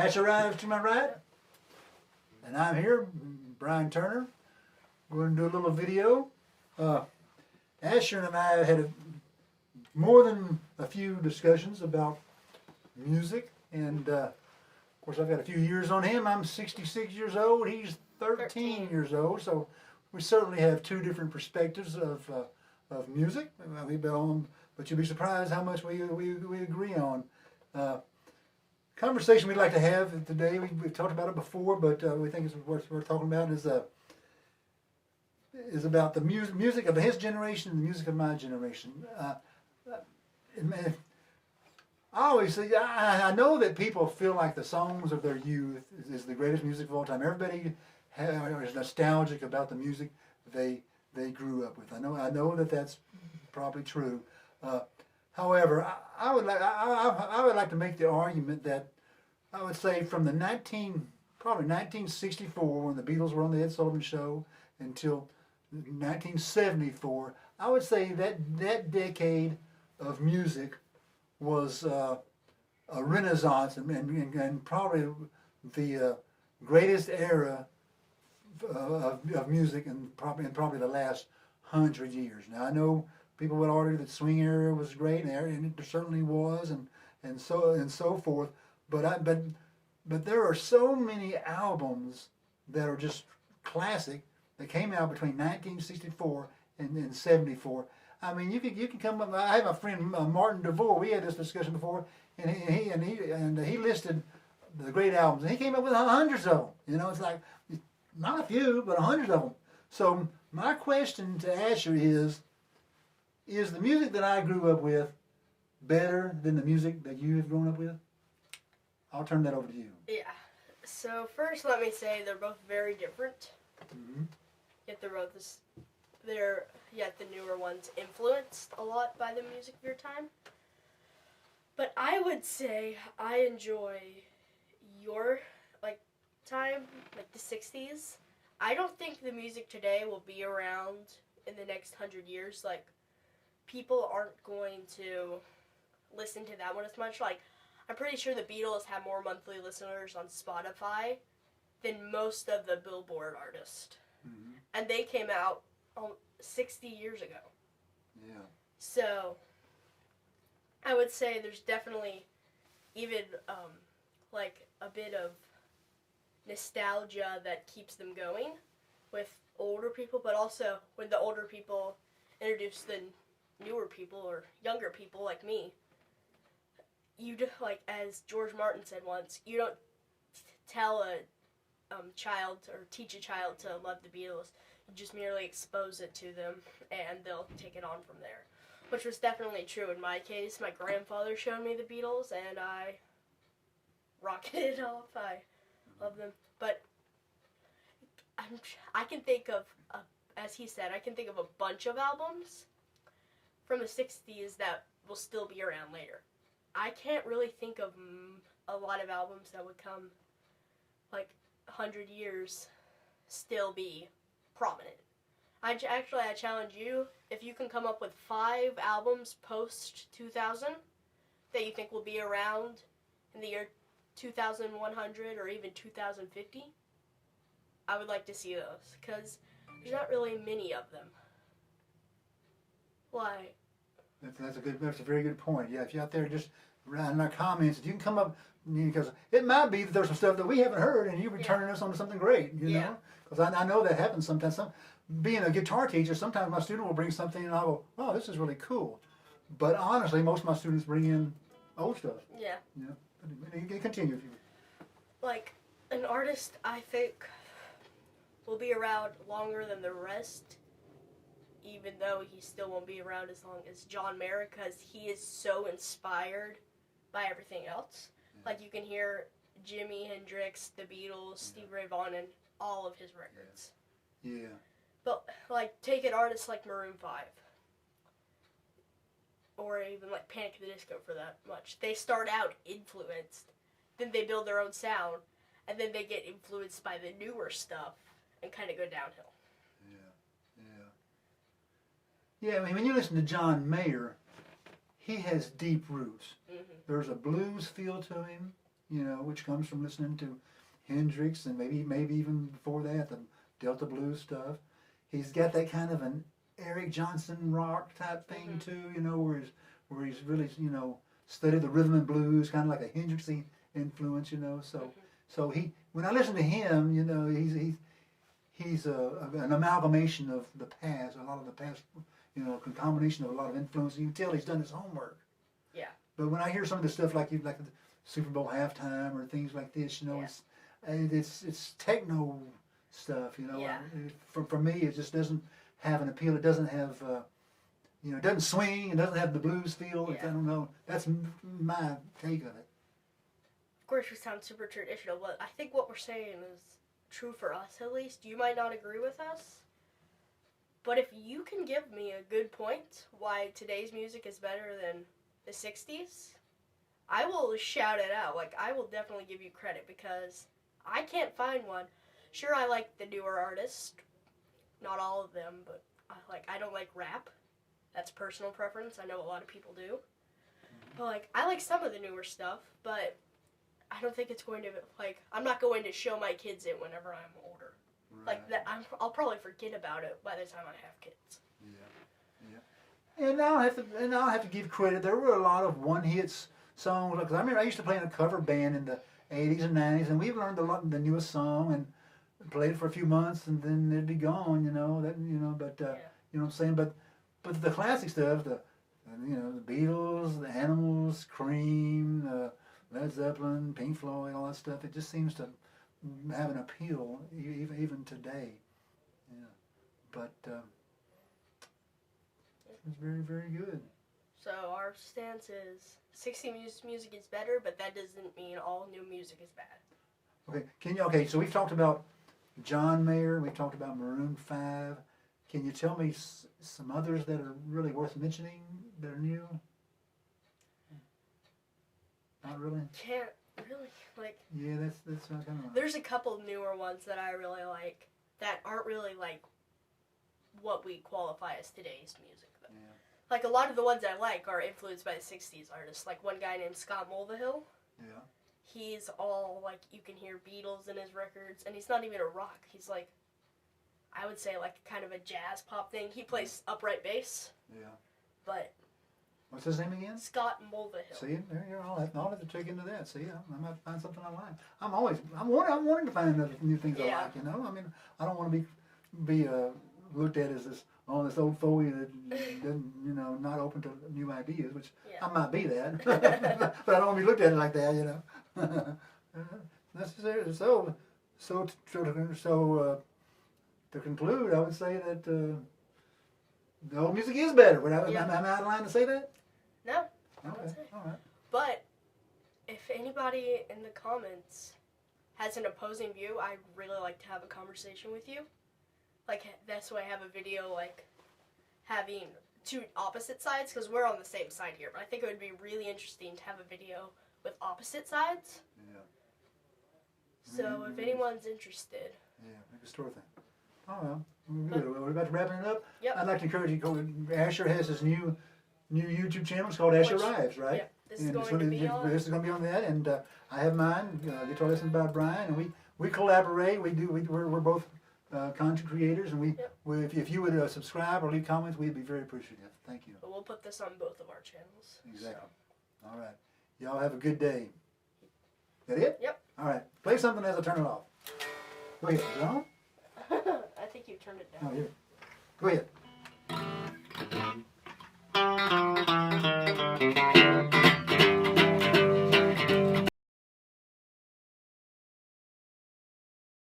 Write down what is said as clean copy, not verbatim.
Asher Rives to my right, and I'm here, Brian Turner. We're going to do a little video. Asher and I had more than a few discussions about music, and of course I've got a few years on him. I'm 66 years old, he's 13 years old, so we certainly have two different perspectives of music. But you'll be surprised how much we agree on. Conversation we'd like to have today, we've talked about it before, but we think it's worth talking about, is about the music of his generation and the music of my generation. I always say, I know that people feel like the songs of their youth is the greatest music of all time. Everybody is nostalgic about the music they grew up with. I know that that's probably true. However, I would like to make the argument that I would say from the 1964, when the Beatles were on the Ed Sullivan Show, until 1974, I would say that decade of music was a renaissance and probably the greatest era of music in probably the last 100 years. Now I know people would argue that swing era was great, and it certainly was, and so forth. But there are so many albums that are just classic that came out between 1964 and 74. I mean, you can come up. I have a friend, Martin DeVore. We had this discussion before, and he listed the great albums, and he came up with hundreds of them. You know, it's like not a few, but hundreds of them. So my question to Asher is the music that I grew up with better than the music that you have grown up with? I'll turn that over to you. Yeah. So first, let me say they're both very different. Mm-hmm. Yet the newer ones influenced a lot by the music of your time. But I would say I enjoy your time, like the 60s. I don't think the music today will be around in the next 100 years. Like, people aren't going to listen to that one as much. Like, I'm pretty sure the Beatles have more monthly listeners on Spotify than most of the Billboard artists. Mm-hmm. And they came out 60 years ago. Yeah. So, I would say there's definitely even a bit of nostalgia that keeps them going with older people, but also when the older people introduce the newer people or younger people like me, you as George Martin said once, you don't tell a child or teach a child to love the Beatles. You just merely expose it to them, and they'll take it on from there. Which was definitely true in my case. My grandfather showed me the Beatles, and I rocketed off. I love them. But I can think of, as he said, I can think of a bunch of albums from the 60s that will still be around later. I can't really think of a lot of albums that would come 100 years still be prominent. I challenge you, if you can come up with 5 albums post 2000 that you think will be around in the year 2100 or even 2050, I would like to see those, because there's not really many of them. Why? That's a very good point. Yeah, if you're out there just writing our comments, you can come up, because it might be that there's some stuff that we haven't heard, and you're returning us on to something great, you know? Because I know that happens sometimes. Being a guitar teacher, sometimes my student will bring something, and I go, oh, this is really cool. But honestly, most of my students bring in old stuff. Yeah. Yeah. You can continue if you. An artist, I think, will be around longer than the rest, even though he still won't be around as long as John Mayer, because he is so inspired by everything else. Yeah. You can hear Jimi Hendrix, the Beatles, Stevie Ray Vaughan, and all of his records. Yeah. But, take an artist like Maroon 5. Or even, Panic at the Disco for that much. They start out influenced, then they build their own sound, and then they get influenced by the newer stuff and kind of go downhill. Yeah, I mean, when you listen to John Mayer, he has deep roots. Mm-hmm. There's a blues feel to him. you know, which comes from listening to Hendrix and maybe even before that the Delta blues stuff. He's got that kind of an Eric Johnson rock type thing too, you know, where he's really, you know, studied the rhythm and blues, kind of like a Hendrixy influence, you know. So he, when I listen to him, you know, he's an amalgamation of the past, a lot of the past, you know, a combination of a lot of influence. You can tell he's done his homework. Yeah. But when I hear some of the stuff like the Super Bowl halftime or things like this, you know, it's techno stuff, you know. Yeah. For me, it just doesn't have an appeal. It doesn't have, you know, it doesn't swing. It doesn't have the blues feel. Yeah. I don't know. That's my take of it. Of course, we sound super traditional, but I think what we're saying is true for us at least. You might not agree with us, but if you can give me a good point why today's music is better than the 60s, I will shout it out. Like, I will definitely give you credit because I can't find one. Sure, I like the newer artists. Not all of them, but I don't like rap. That's personal preference. I know a lot of people do. But, like, I like some of the newer stuff, but I don't think it's going to, like, I'm not going to show my kids it whenever I'm older. Right. Like, that, I'll probably forget about it by the time I have kids. Yeah. And I'll have to give credit. There were a lot of one-hits songs. Because I remember I used to play in a cover band in the 80s and 90s, and we learned a lot of the newest song and played it for a few months, and then it'd be gone. You know that. You know, but you know what I'm saying. But the classic stuff, the Beatles, the Animals, Cream, Led Zeppelin, Pink Floyd, all that stuff. It just seems to have an appeal even today. Yeah, but it's very, very good. So our stance is 60s music is better, but that doesn't mean all new music is bad. Okay, so we've talked about John Mayer, we've talked about Maroon 5. Can you tell me some others that are really worth mentioning that are new? Not really? Can't really, like... Yeah, that's what I kind of... There's a couple newer ones that I really like that aren't really, like, what we qualify as today's music. But, yeah. Like, a lot of the ones I like are influenced by the 60s artists. Like, one guy named Scott Mulvihill. Yeah. He's all, like, you can hear Beatles in his records, and he's not even a rock. He's, like, I would say, like, kind of a jazz pop thing. He plays upright bass. Yeah. But... What's his name again? Scott Mulvihill. See, there you go. I'll have to check into that. See, I might find something I like. I'm wanting to find new things I like. You know, I mean, I don't want to be looked at as this old fogey that doesn't, you know, not open to new ideas, which I might be that, but I don't want to be looked at like that. You know. Necessarily. So to conclude, I would say that the old music is better. Am I out of line to say that? No. Okay. All right. But if anybody in the comments has an opposing view, I'd really like to have a conversation with you. Like, that's why I have a video, like, having two opposite sides, because we're on the same side here. But I think it would be really interesting to have a video with opposite sides. Yeah. So if anyone's interested. Yeah, make a store thing. Oh well, good. We're about to wrapping it up. Yep. I'd like to encourage you. Asher has his new YouTube channel. It's called Asher Rives, right? Yep. This is going to be on. This is going to be on that, and I have mine. Guitar Lessons by Brian, and we collaborate. We're both content creators, and if you would subscribe or leave comments, we'd be very appreciative. Thank you. But we'll put this on both of our channels. Exactly. So. All right. Y'all have a good day. That it? Yep. All right. Play something as I turn it off. Go ahead. Is it on? I think you turned it down. Oh, here. Go ahead.